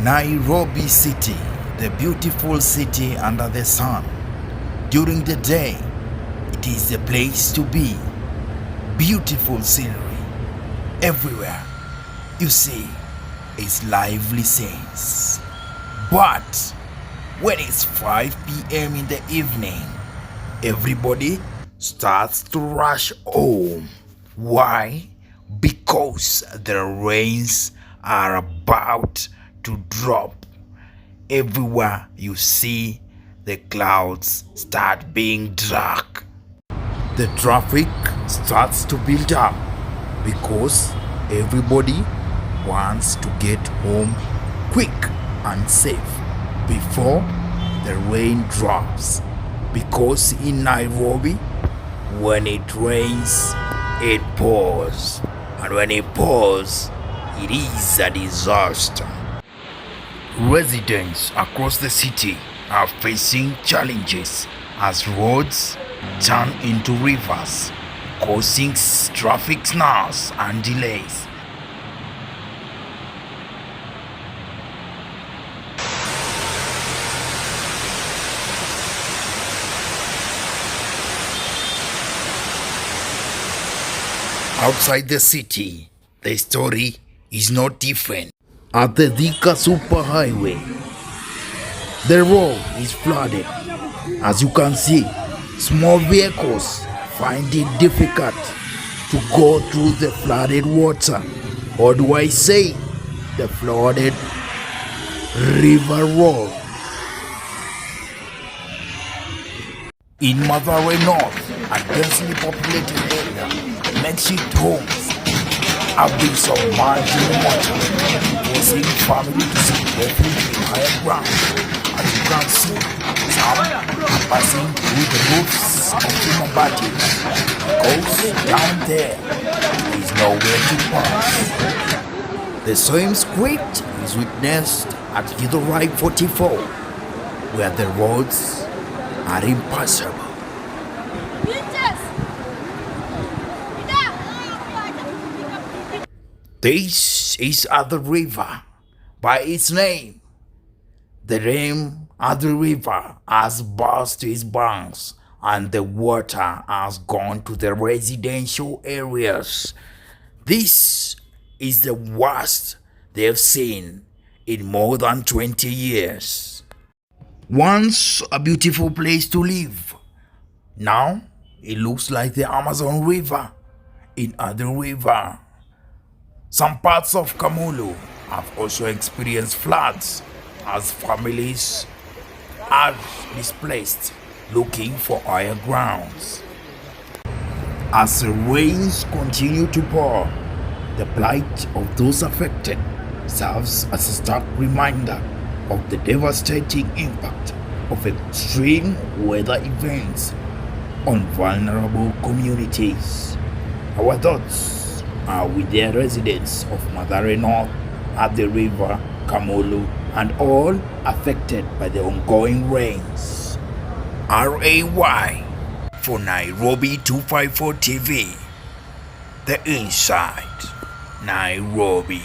Nairobi City, the beautiful city under the sun. During the day, it is the place to be. Beautiful scenery. Everywhere you see is lively scenes. But when it's 5 p.m. in the evening, everybody starts to rush home. Why? Because the rains are about to drop. Everywhere you see, the clouds start being dark. The traffic starts to build up because everybody wants to get home quick and safe before the rain drops. Because in Nairobi, when it rains, it pours. And when it pours, it is a disaster. Residents across the city are facing challenges as roads turn into rivers, causing traffic snarls and delays. Outside the city, the story is not different. At the Thika Superhighway, the road is flooded. As you can see, small vehicles find it difficult to go through the flooded water. Or do I say the flooded river road? In Mathare North, a densely populated area, makeshift homes have been submerged in water, forcing families to seek refuge in higher ground. As you can see, some are passing through the roofs of the mabatis because down there is nowhere to pass. The same script is witnessed at Githurai 44, where the roads are impassable. This is Athi River by its name. The name Athi River has burst its banks and the water has gone to the residential areas. This is the worst they've seen in more than 20 years. Once a beautiful place to live, now it looks like the Amazon River in Athi River. Some parts of Kamulu have also experienced floods as families are displaced looking for higher grounds. As the rains continue to pour, the plight of those affected serves as a stark reminder of the devastating impact of extreme weather events on vulnerable communities. Our thoughts are with the residents of Mathare North, Athi River, Kamulu, and all affected by the ongoing rains. RAY for Nairobi 254 TV. The Inside Nairobi.